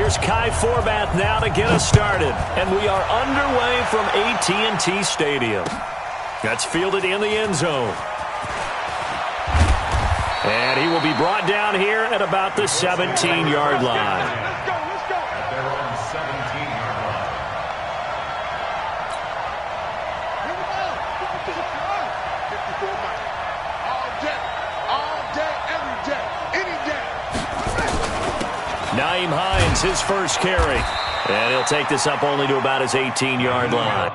Here's Kai Forbath now to get us started. And we are underway from AT&T Stadium. That's fielded in the end zone. And he will be brought down here at about the 17-yard line. Let's go. At their own 17-yard line. Here we go. 54 miles. All day, every day, any day. Nyheim Hines, his first carry. And he'll take this up only to about his 18-yard line.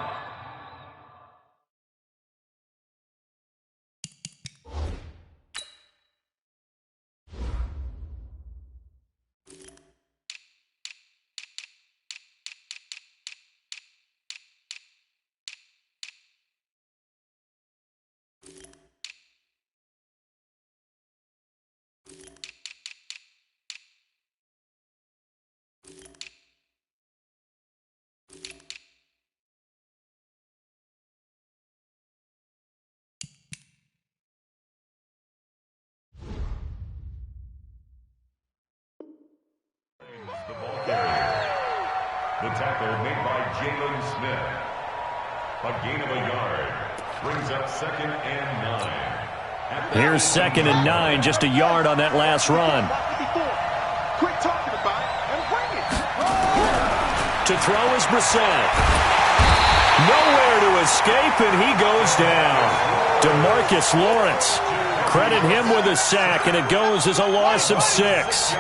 The ball carrier. The tackle made by Jalen Smith. A gain of a yard. Brings up 2nd and 9. Here's 2nd and 9, just a yard on that last run. Quit talking about it and bring it. To throw is Brissett. Nowhere to escape, and he goes down. DeMarcus Lawrence. Credit him with a sack, and it goes as a loss of 6.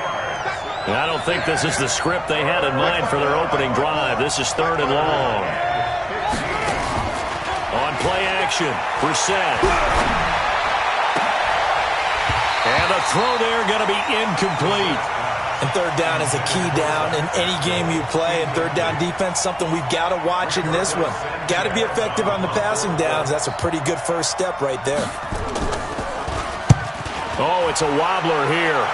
I don't think this is the script they had in mind for their opening drive. This is 3rd and long. On play action, Brissett. And a throw there going to be incomplete. And 3rd down is a key down in any game you play. And 3rd down defense, something we've got to watch in this one. Got to be effective on the passing downs. That's a pretty good first step right there. Oh, it's a wobbler here.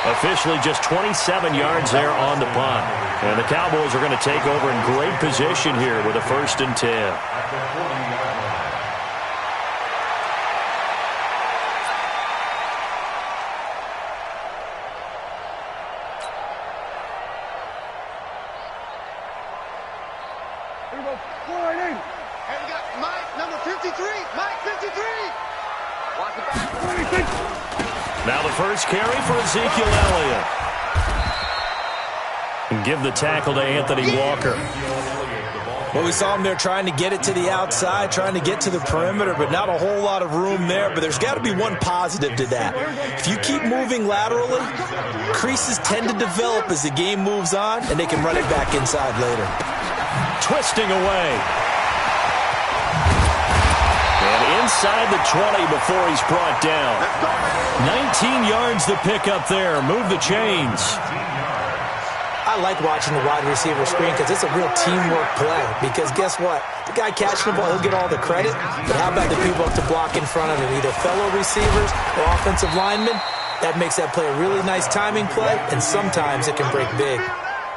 Officially just 27 yards there on the punt. And the Cowboys are going to take over in great position here with a 1st and 10. Here we go. And we got Mike, number 53. Mike, 53. Watch it back. Now the first carry for Ezekiel Elliott. And give the tackle to Anthony Walker. Well, we saw him there trying to get it to the outside, trying to get to the perimeter, but not a whole lot of room there. But there's got to be one positive to that. If you keep moving laterally, creases tend to develop as the game moves on, and they can run it back inside later. Twisting away. Inside the 20 before he's brought down. 19 yards the pickup there. Move the chains. I like watching the wide receiver screen because it's a real teamwork play. Because guess what? The guy catching the ball, he'll get all the credit. But how about the people up to block in front of him? Either fellow receivers or offensive linemen. That makes that play a really nice timing play, and sometimes it can break big.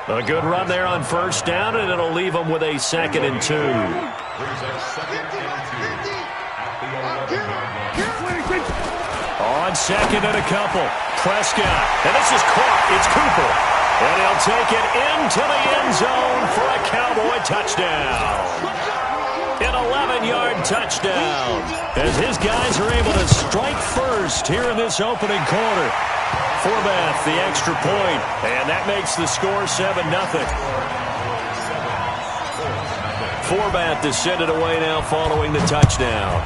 A good run there on 1st down, and it'll leave them with a 2nd and 2. On 2nd and a couple. Prescott. And this is caught. It's Cooper. And he'll take it into the end zone for a Cowboy touchdown. An 11-yard touchdown. As his guys are able to strike first here in this opening quarter. Forbath, the extra point. And that makes the score 7-0. Forbath to send it away now following the touchdown.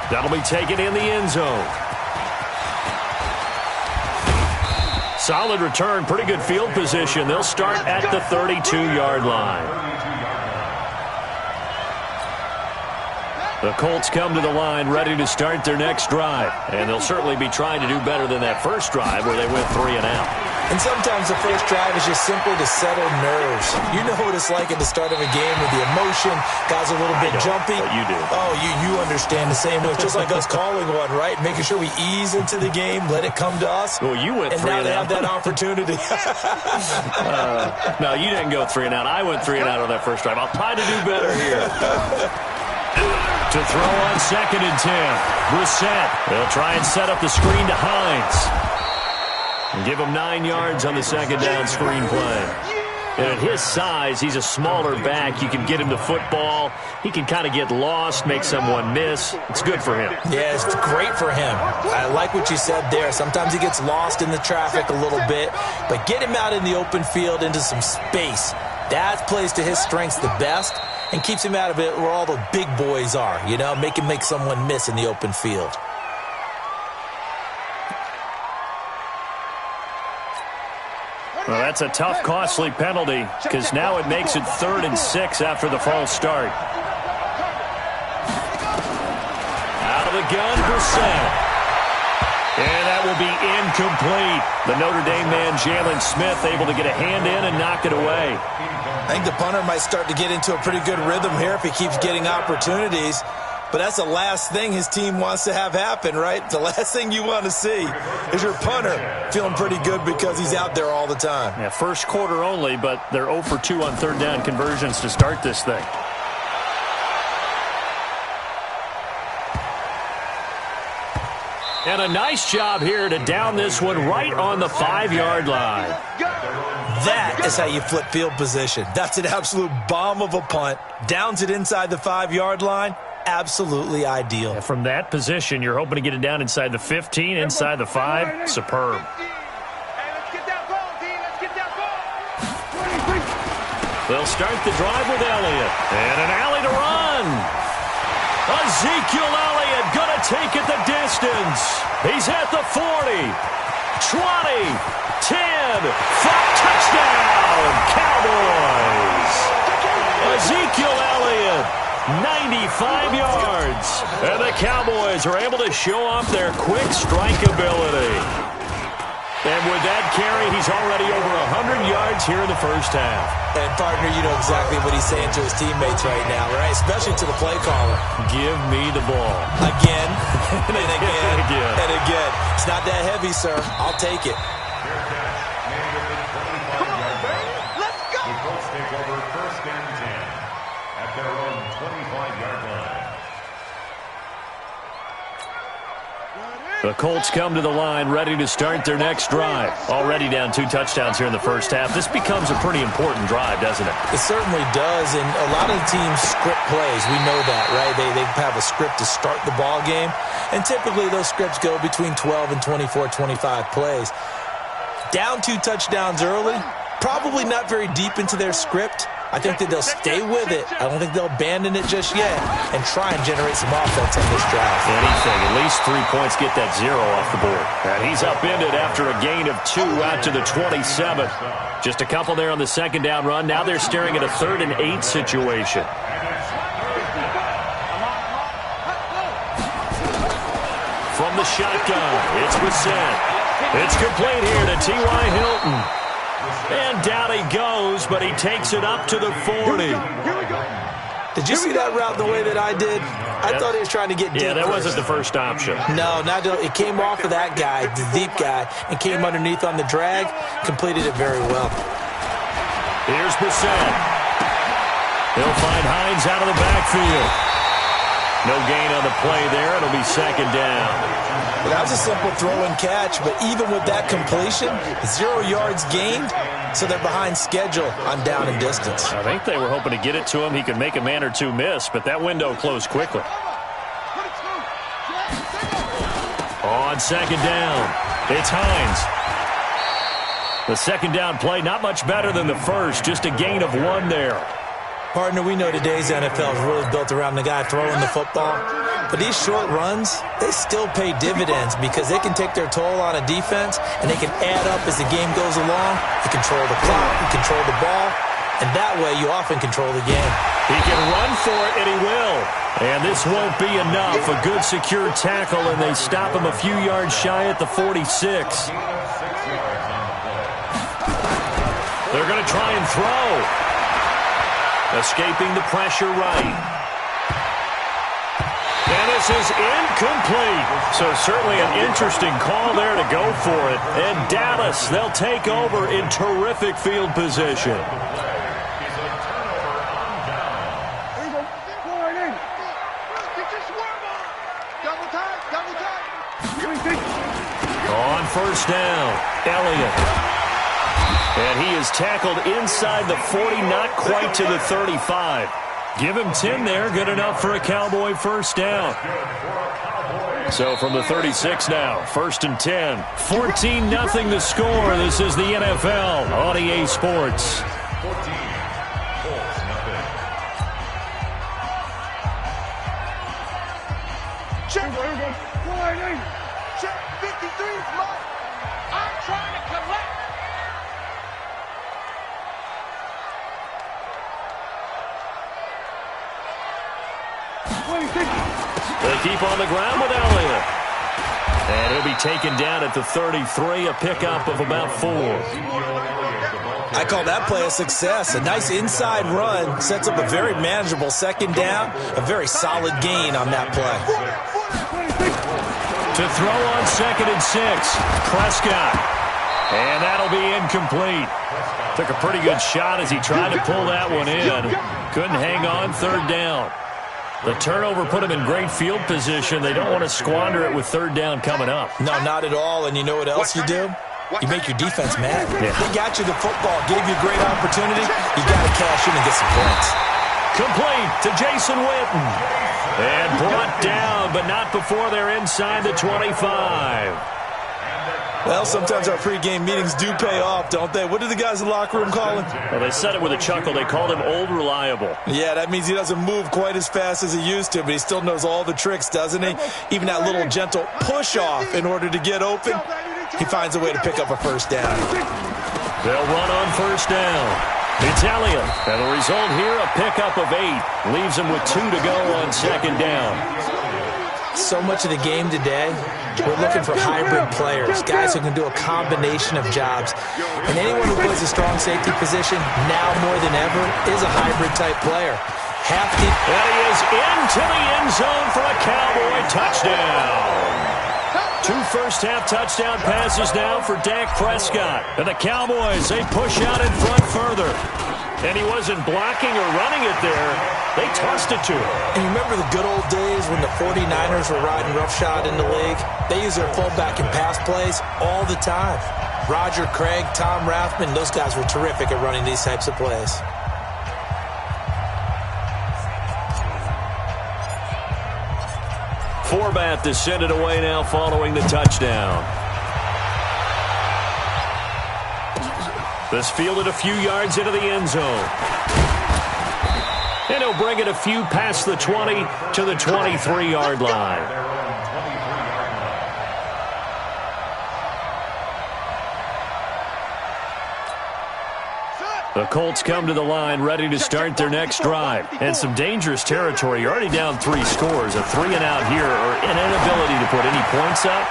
That'll be taken in the end zone. Solid return, pretty good field position. They'll start at the 32-yard line. The Colts come to the line ready to start their next drive. And they'll certainly be trying to do better than that first drive where they went 3 and out. And sometimes the first drive is just simply to settle nerves. You know what it's like at the start of a game with the emotion. Guys are a little bit jumpy. But you do. Oh, you understand the same. It's just like us calling one, right? Making sure we ease into the game, let it come to us. Well, you went 3 and out. And now they have that opportunity. No, you didn't go 3 and out. I went 3 and out on that first drive. I'll try to do better here. To throw on 2nd and 10. Brissett. They'll try and set up the screen to Hines. And give him 9 yards on the 2nd down screen play. And at his size, he's a smaller back. You can get him the football. He can kind of get lost, make someone miss. It's good for him. Yeah, it's great for him. I like what you said there. Sometimes he gets lost in the traffic a little bit. But get him out in the open field into some space. That plays to his strengths the best and keeps him out of it where all the big boys are. You know, make him make someone miss in the open field. Well, that's a tough, costly penalty because now it makes it 3rd and 6 after the false start. Out of the gun, Brissett. And that will be incomplete. The Notre Dame man, Jalen Smith, able to get a hand in and knock it away. I think the punter might start to get into a pretty good rhythm here if he keeps getting opportunities. But that's the last thing his team wants to have happen, right? The last thing you want to see is your punter feeling pretty good because he's out there all the time. Yeah, first quarter only, but they're 0 for 2 on 3rd down conversions to start this thing. And a nice job here to down this one right on the 5-yard line. That is how you flip field position. That's an absolute bomb of a punt. Downs it inside the 5-yard line. Absolutely ideal. Yeah, from that position, you're hoping to get it down inside the 15, inside the 5. Superb. They'll start the drive with Elliott. And an alley to run. Ezekiel Elliott going to take it the distance. He's at the 40, 20, 10, 5, touchdown, Cowboys. Ezekiel Elliott, 95 yards. And the Cowboys are able to show off their quick strike ability. And with that carry, he's already over 100 yards here in the first half. And, partner, you know exactly what he's saying to his teammates right now, right? Especially to the play caller. Give me the ball. Again, and again, and again. and again. It's not that heavy, sir. I'll take it. Come on, baby. Let's go. The Colts take over 1st and 10 at their own 25-yard line. The Colts come to the line ready to start their next drive. Already down 2 touchdowns here in the first half. This becomes a pretty important drive, doesn't it? It certainly does, and a lot of the teams script plays. We know that, right? They have a script to start the ball game, and typically those scripts go between 12 and 24, 25 plays. Down 2 touchdowns early, probably not very deep into their script. I think that they'll stay with it. I don't think they'll abandon it just yet and try and generate some offense on this drive. Anything. At least 3 points, get that 0 off the board. And he's upended after a gain of 2 out to the 27. Just a couple there on the 2nd down run. Now they're staring at a 3rd and 8 situation. From the shotgun, it's Brissett. It's complete here to T.Y. Hilton. And down he goes, but he takes it up to the 40. Did you see that route the way that I did? I thought he was trying to get deep. Yeah, that wasn't the first option. No, it came off of that guy, the deep guy, and came underneath on the drag. Completed it very well. Here's Brissett. He'll find Hines out of the backfield. No gain on the play there. It'll be 2nd down. Well, that was a simple throw and catch, but even with that completion, 0 yards gained, so they're behind schedule on down and distance. I think they were hoping to get it to him. He could make a man or two miss, but that window closed quickly. On 2nd down, it's Hines. The 2nd down play, not much better than the first, just a gain of 1 there. Partner, we know today's NFL is really built around the guy throwing the football. But these short runs, they still pay dividends because they can take their toll on a defense and they can add up as the game goes along. You control the clock, you control the ball, and that way you often control the game. He can run for it, and he will. And this won't be enough. A good secure tackle, and they stop him a few yards shy at the 46. They're going to try and throw. Escaping the pressure right. And this is incomplete. So certainly an interesting call there to go for it. And Dallas, they'll take over in terrific field position. first down. Elliott. And he is tackled inside the 40, not quite to the 35. Give him 10 there, good enough for a Cowboy first down. So from the 36 now, 1st and 10. 14-0 the score. This is the NFL on EA Sports. 14. Colts, nothing. Check. Check 53 is mine. I'm trying to collect. They keep on the ground with Elliott. And he'll be taken down at the 33, a pickup of about 4. I call that play a success. A nice inside run sets up a very manageable second down, a very solid gain on that play. To throw on 2nd and 6, Prescott. And that'll be incomplete. Took a pretty good shot as he tried to pull that one in. Couldn't hang on, 3rd down. The turnover put him in great field position. They don't want to squander it with 3rd down coming up. No, not at all. And you know what else you do? You make your defense mad. Yeah. They got you the football, gave you a great opportunity. You got to cash in and get some points. Complete to Jason Witten. And brought down, but not before they're inside the 25. Well, sometimes our pregame meetings do pay off, don't they? What do the guys in the locker room call him? Well, they said it with a chuckle. They called him Old Reliable. Yeah, that means he doesn't move quite as fast as he used to, but he still knows all the tricks, doesn't he? Even that little gentle push-off in order to get open, he finds a way to pick up a first down. They'll run on first down. Italian. And the result here, a pickup of 8. Leaves him with 2 to go on 2nd down. So much of the game today, we're looking for hybrid players, guys who can do a combination of jobs. And anyone who plays a strong safety position, now more than ever, is a hybrid-type player. And he is into the end zone for a Cowboy touchdown. 2 first-half touchdown passes now for Dak Prescott. And the Cowboys, they push out in front further. And he wasn't blocking or running it there. They tossed it to him. And you remember the good old days when the 49ers were riding roughshod in the league? They used their fullback in pass plays all the time. Roger Craig, Tom Rathman, those guys were terrific at running these types of plays. Forbath to send it away now following the touchdown. This fielded a few yards into the end zone. And he'll bring it a few past the 20 to the 23-yard line. The Colts come to the line ready to start their next drive. And some dangerous territory. You're already down 3 scores. A 3-and-out here or an inability to put any points up.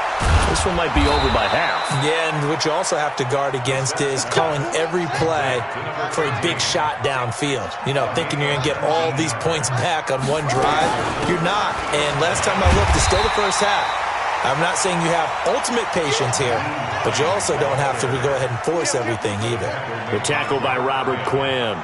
This one might be over by half. Yeah, and what you also have to guard against is calling every play for a big shot downfield. You know, thinking you're going to get all these points back on one drive. You're not. And last time I looked, it's still the first half. I'm not saying you have ultimate patience here, but you also don't have to go ahead and force everything either. The tackle by Robert Quinn.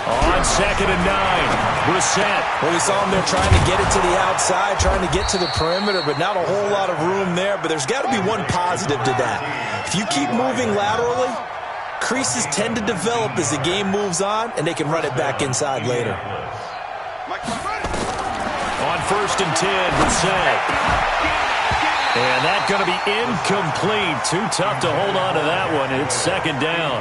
On 2nd and 9, Brissett. Well, we saw him there trying to get it to the outside, trying to get to the perimeter, but not a whole lot of room there. But there's got to be one positive to that. If you keep moving laterally, creases tend to develop as the game moves on, and they can run it back inside later. On 1st and 10, Brissett. And that's going to be incomplete. Too tough to hold on to that one. It's 2nd down.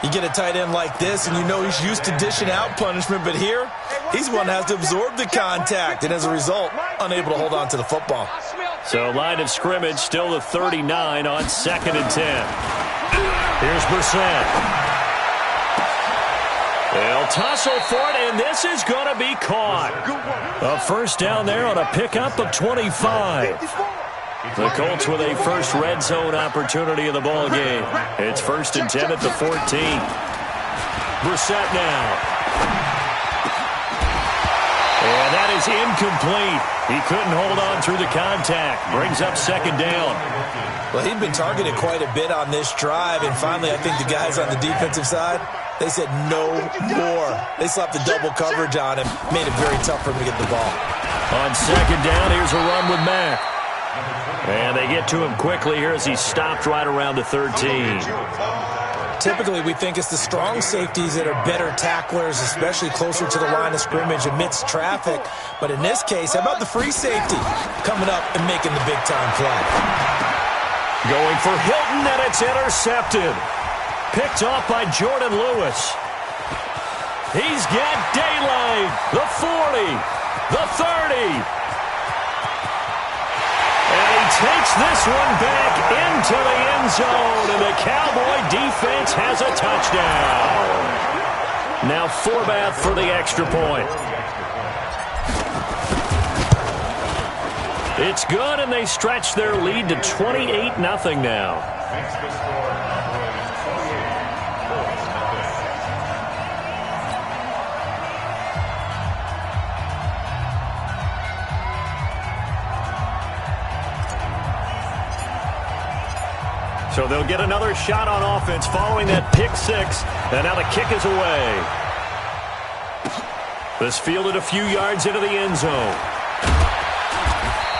You get a tight end like this, and you know he's used to dishing out punishment, but here, he's the one that has to absorb the contact, and as a result, unable to hold on to the football. So line of scrimmage, still the 39 on 2nd and 10. Here's Brissett. They'll tussle for it, and this is going to be caught. A first down there on a pickup of 25. The Colts with a first red zone opportunity in the ball game. It's 1st and 10 at the 14. Brissett now. And that is incomplete. He couldn't hold on through the contact. Brings up 2nd down. Well, he'd been targeted quite a bit on this drive, and finally I think the guys on the defensive side, they said no more. They slapped the double coverage on him, made it very tough for him to get the ball. On 2nd down, here's a run with Mack. And they get to him quickly here as he's stopped right around the 13. Typically, we think it's the strong safeties that are better tacklers, especially closer to the line of scrimmage amidst traffic. But in this case, how about the free safety coming up and making the big-time play? Going for Hilton, and it's intercepted. Picked off by Jordan Lewis. He's got daylight. The 40, the 30. And he takes this one back into the end zone, and the Cowboy defense has a touchdown. Now Forbath for the extra point. It's good, and they stretch their lead to 28-0 now. So they'll get another shot on offense following that pick six. And now the kick is away. This fielded a few yards into the end zone.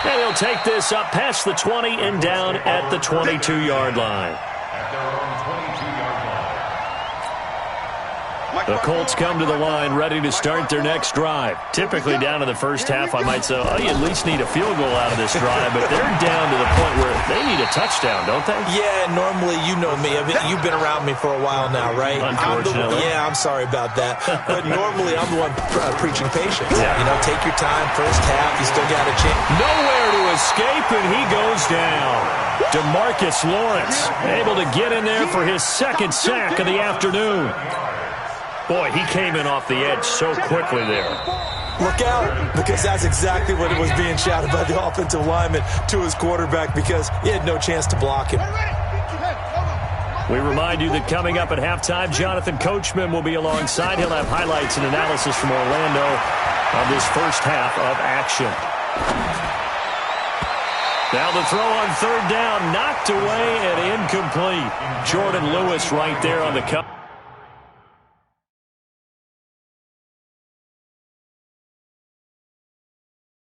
And he'll take this up past the 20 and down at the 22-yard line. The Colts come to the line ready to start their next drive. Typically down in the first half, I might say, oh, you at least need a field goal out of this drive, but they're down to the point where they need a touchdown, don't they? Yeah, normally, you know me. I mean, you've been around me for a while now, right? Unfortunately. I'm sorry about that. But normally, I'm the one preaching patience. Yeah. You know, take your time. First half, you still got a chance. Nowhere to escape, and he goes down. DeMarcus Lawrence able to get in there for his second sack of the afternoon. Boy, he came in off the edge so quickly there. Look out, because that's exactly what was being shouted by the offensive lineman to his quarterback, because he had no chance to block him. We remind you that coming up at halftime, Jonathan Coachman will be alongside. He'll have highlights and analysis from Orlando of this first half of action. Now the throw on third down, knocked away and incomplete. Jordan Lewis right there on the cut.